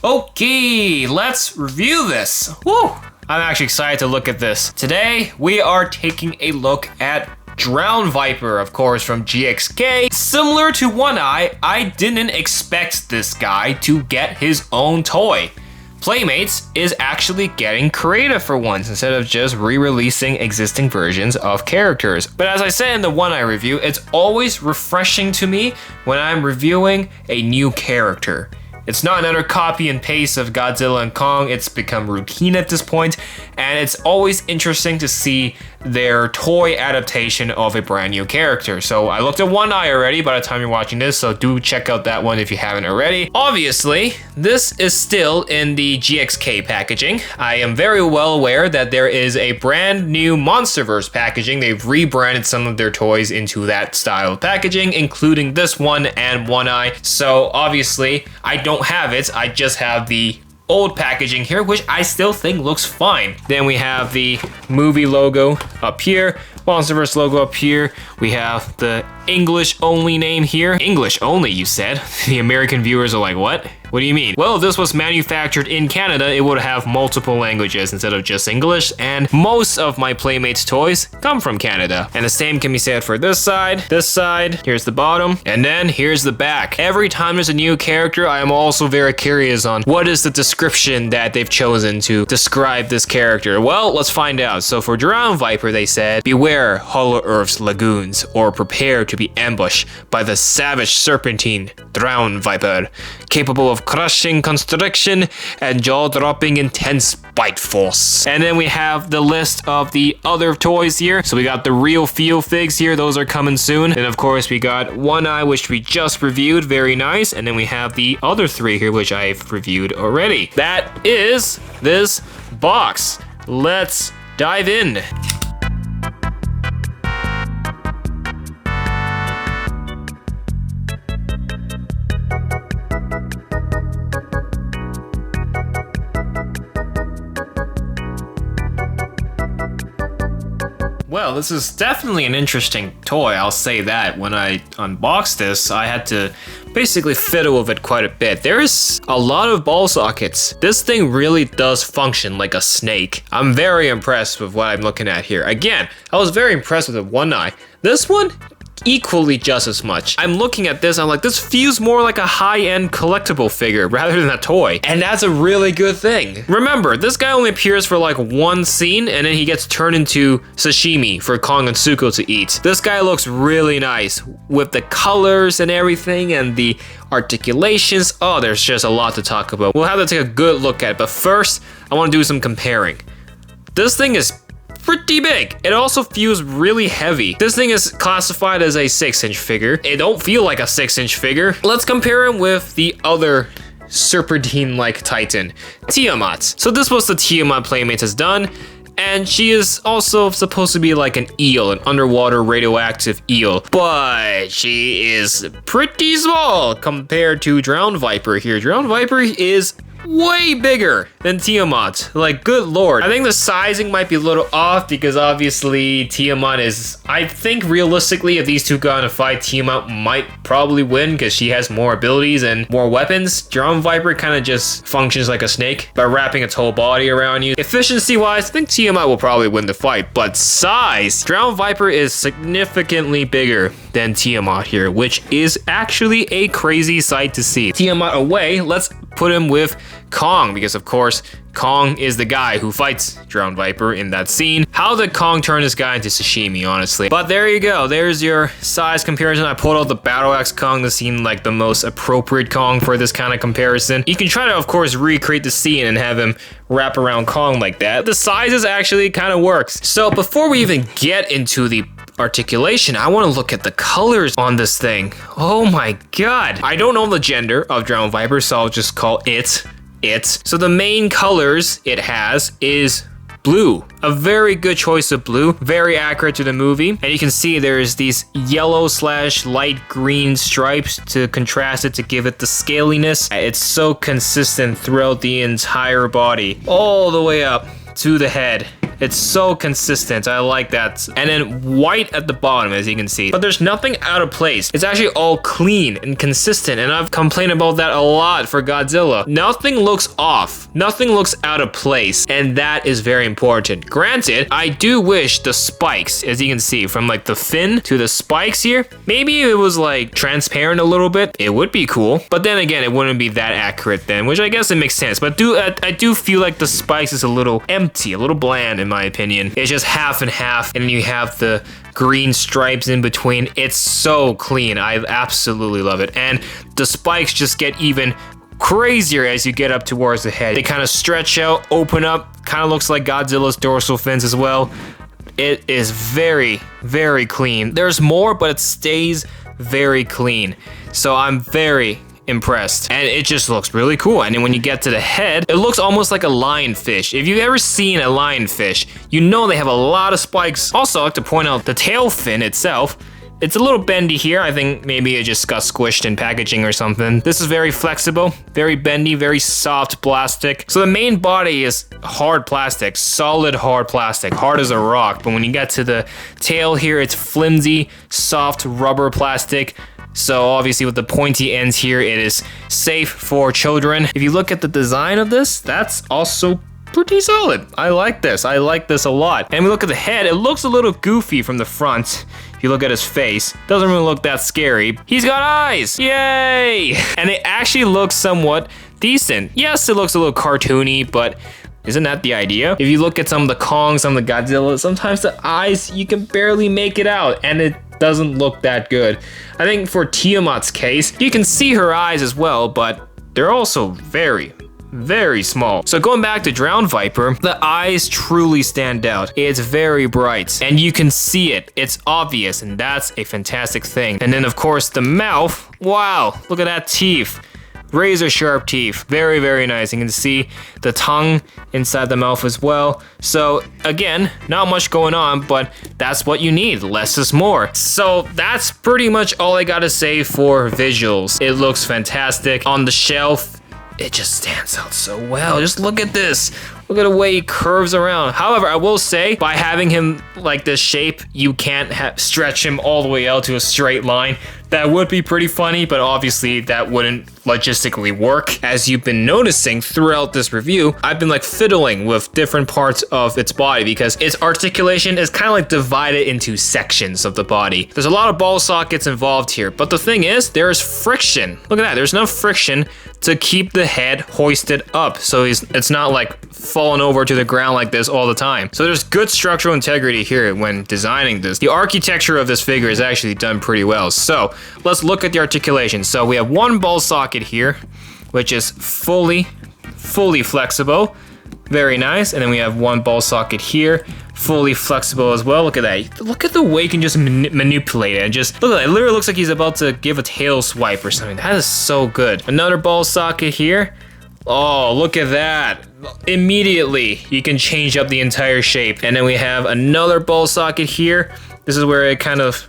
Okay, let's review this. Woo! I'm actually excited to look at this. Today, we are taking a look at Drownviper, of course, from GXK. Similar to One Eye, I didn't expect this guy to get his own toy. Playmates is actually getting creative for once instead of just re-releasing existing versions of characters. But as I said in the One Eye review, it's always refreshing to me when I'm reviewing a new character. It's not another copy and paste of Godzilla and Kong. It's become routine at this point, and it's always interesting to see their toy adaptation of a brand new character. So I looked at One Eye already by the time you're watching this, so do check out that one if you haven't already. Obviously, this is still in the GXK packaging. I am very well aware that there is a brand new Monsterverse packaging. They've rebranded some of their toys into that style of packaging, including this one and One Eye. So obviously, I don't have it. I just have the old packaging here, which I still think looks fine. Then we have the movie logo up here, Monsterverse logo up here. We have the English only name here. English only, you said? The American viewers are like, what? What do you mean? Well, if this was manufactured in Canada, it would have multiple languages instead of just English, and most of my Playmates toys come from Canada. And the same can be said for this side, here's the bottom, and then here's the back. Every time there's a new character, I am also very curious on what is the description that they've chosen to describe this character. Well, let's find out. So for Drownviper, they said, beware Hollow Earth's lagoons, or prepare to be ambushed by the savage serpentine Drownviper, capable of crushing constriction and jaw-dropping intense bite force. And then we have the list of the other toys here. So we got the real feel figs here. Those are coming soon. And of course, we got One Eye, which we just reviewed. Very nice. And then we have the other three here, which I've reviewed already. That is this box. Let's dive in. Well, this is definitely an interesting toy, I'll say that. When I unboxed this, I had to basically fiddle with it quite a bit. There's a lot of ball sockets. This thing really does function like a snake. I'm very impressed with what I'm looking at here. Again, I was very impressed with the One Eye. This one, equally just as much. I'm looking at this, I'm like, this feels more like a high-end collectible figure rather than a toy. And that's a really good thing. Remember, this guy only appears for like one scene and then he gets turned into sashimi for Kong and Zuko to eat. This guy looks really nice with the colors and everything and the articulations. Oh, there's just a lot to talk about. We'll have to take a good look at it, but first, I want to do some comparing. This thing is pretty big. It also feels really heavy. This thing is classified as a 6-inch figure. It don't feel like a 6-inch figure. Let's compare him with the other serpentine-like titan, Tiamat. So this was the Tiamat Playmates has done, and she is also supposed to be like an eel, an underwater radioactive eel, but she is pretty small compared to Drownviper here. Drownviper is way bigger than Tiamat. Like, good lord. I think the sizing might be a little off because obviously Tiamat is, I think realistically if these two got in a fight, Tiamat might probably win because she has more abilities and more weapons. Drownviper kind of just functions like a snake by wrapping its whole body around you. Efficiency wise, I think Tiamat will probably win the fight, but size, Drownviper is significantly bigger than Tiamat here, which is actually a crazy sight to see. Tiamat away, let's put him with Kong, because of course Kong is the guy who fights Drownviper in that scene. How did Kong turn this guy into sashimi, honestly? But there you go, there's your size comparison. I pulled out the Battle Axe Kong to seem like the most appropriate Kong for this kind of comparison. You can try to, of course, recreate the scene and have him wrap around Kong like that. The sizes actually kind of works. So before we even get into the articulation, I want to look at the colors on this thing. Oh my god. I don't know the gender of Drownviper, so I'll just call it. So the main colors it has is blue. A very good choice of blue, very accurate to the movie. And you can see there's these yellow / light green stripes to contrast it, to give it the scaliness. It's so consistent throughout the entire body, all the way up to the head. It's so consistent. I like that. And then white at the bottom, as you can see. But there's nothing out of place. It's actually all clean and consistent. And I've complained about that a lot for Godzilla. Nothing looks off. Nothing looks out of place. And that is very important. Granted, I do wish the spikes, as you can see, from like the fin to the spikes here, maybe it was like transparent a little bit. It would be cool. But then again, it wouldn't be that accurate then, which I guess it makes sense. But I do feel like the spikes is a little empty, a little bland in my opinion. It's just half and half, and then you have the green stripes in between. It's so clean. I absolutely love it. And the spikes just get even crazier as you get up towards the head. They kind of stretch out, open up, kind of looks like Godzilla's dorsal fins as well. It is very, very clean. There's more, but it stays very clean. So I'm very impressed, and it just looks really cool. And then when you get to the head, it looks almost like a lionfish. If you've ever seen a lionfish, you know they have a lot of spikes. Also, I like to point out the tail fin itself. It's a little bendy here. I think maybe it just got squished in packaging or something. This is very flexible, very bendy, very soft plastic. So the main body is hard plastic, solid hard plastic, hard as a rock. But when you get to the tail here, it's flimsy, soft rubber plastic. So obviously with the pointy ends here, it is safe for children. If you look at the design of this, that's also pretty solid. I like this. I like this a lot. And we look at the head, it looks a little goofy from the front. If you look at his face, doesn't really look that scary. He's got eyes, yay! And it actually looks somewhat decent. Yes, it looks a little cartoony, but isn't that the idea? If you look at some of the Kong, some of the Godzilla, sometimes the eyes, you can barely make it out, and it doesn't look that good. I think for Tiamat's case, you can see her eyes as well, but they're also very, very small. So going back to Drownviper, the eyes truly stand out. It's very bright, and you can see it. It's obvious, and that's a fantastic thing. And then of course the mouth, wow, look at that teeth. Razor sharp teeth, very, very nice. You can see the tongue inside the mouth as well. So again, not much going on, but that's what you need. Less is more. So that's pretty much all I gotta say for visuals. It looks fantastic. On the shelf, it just stands out so well. Just look at this. Look at the way he curves around. However, I will say, by having him like this shape, you can't stretch him all the way out to a straight line. That would be pretty funny, but obviously that wouldn't logistically work. As you've been noticing throughout this review, I've been like fiddling with different parts of its body because its articulation is kind of like divided into sections of the body. There's a lot of ball sockets involved here, but the thing is, there's friction. Look at that, there's enough friction to keep the head hoisted up, so it's not like falling over to the ground like this all the time. So there's good structural integrity here when designing this. The architecture of this figure is actually done pretty well. So let's look at the articulation. So we have one ball socket here, which is fully flexible. Very nice. And then we have one ball socket here, fully flexible as well. Look at that. Look at the way you can just manipulate it. And just look at that. It literally looks like he's about to give a tail swipe or something. That is so good. Another ball socket here. Oh, look at that. Immediately, you can change up the entire shape. And then we have another ball socket here. This is where it kind of...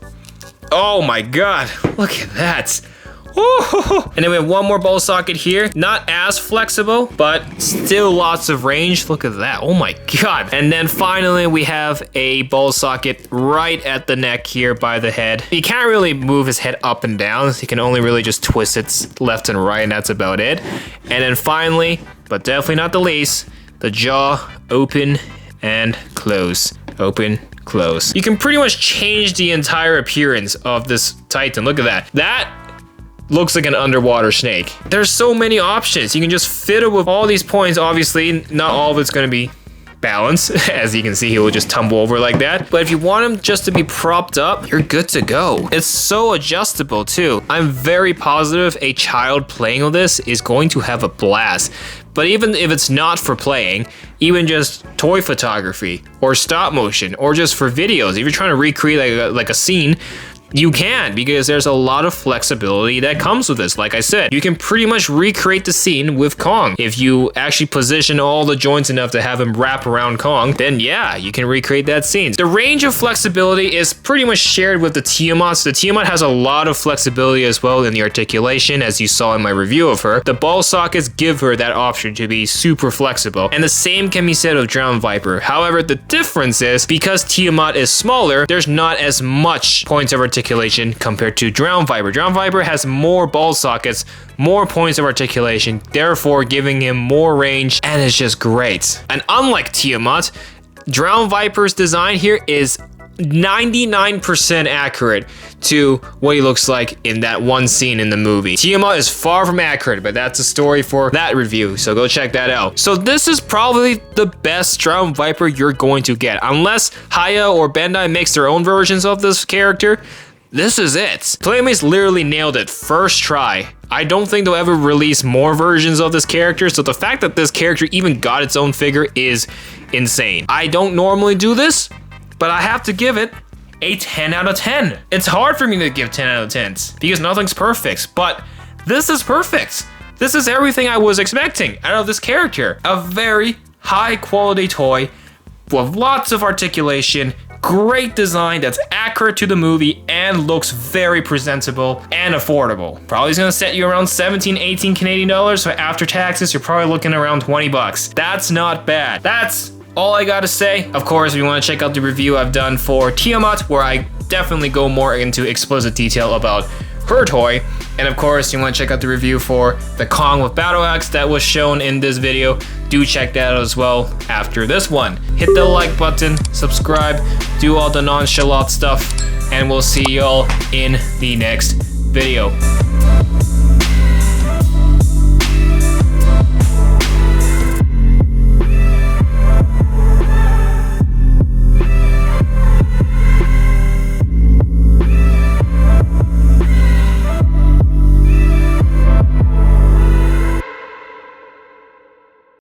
Oh my god, look at that. Ooh. And then we have one more ball socket here. Not as flexible, but still lots of range. Look at that. Oh my god. And then finally, we have a ball socket right at the neck here by the head. You can't really move his head up and down. So you can only really just twist it left and right, and that's about it. And then finally, but definitely not the least, the jaw open and close. Open, close. You can pretty much change the entire appearance of this Titan. Look at that. That looks like an underwater snake. There's so many options. You can just fiddle with all these points. Obviously, not all of it's gonna be balanced. As you can see, he will just tumble over like that. But if you want him just to be propped up, you're good to go. It's so adjustable too. I'm very positive a child playing with this is going to have a blast. But even if it's not for playing, even just toy photography or stop motion or just for videos, if you're trying to recreate like a scene, You can, because there's a lot of flexibility that comes with this. Like I said, you can pretty much recreate the scene with Kong. If you actually position all the joints enough to have him wrap around Kong, then yeah, you can recreate that scene. The range of flexibility is pretty much shared with the Tiamat. The Tiamat has a lot of flexibility as well in the articulation, as you saw in my review of her. The ball sockets give her that option to be super flexible, and the same can be said of Drownviper. However, the difference is, because Tiamat is smaller, there's not as much points of articulation compared to Drownviper. Drownviper has more ball sockets, more points of articulation, therefore giving him more range, and it's just great. And unlike Tiamat, Drownviper's design here is 99% accurate to what he looks like in that one scene in the movie. Tiamat is far from accurate, but that's a story for that review, so go check that out. So this is probably the best Drownviper you're going to get. Unless Haya or Bandai makes their own versions of this character, this is it. Playmates literally nailed it first try. I don't think they'll ever release more versions of this character, so the fact that this character even got its own figure is insane. I don't normally do this, but I have to give it a 10 out of 10. It's hard for me to give 10 out of 10s because nothing's perfect, but this is perfect. This is everything I was expecting out of this character. A very high quality toy with lots of articulation, great design that's accurate to the movie and looks very presentable and affordable. Probably is gonna set you around 17, 18 Canadian dollars, so after taxes, you're probably looking around 20 bucks. That's not bad. That's all I gotta say. Of course, if you wanna check out the review I've done for Tiamat, where I definitely go more into explicit detail about her toy. And of course, you want to check out the review for the Kong with Battle Axe that was shown in this video. Do check that out as well after this one. Hit the like button, subscribe, do all the nonchalant stuff, and we'll see y'all in the next video.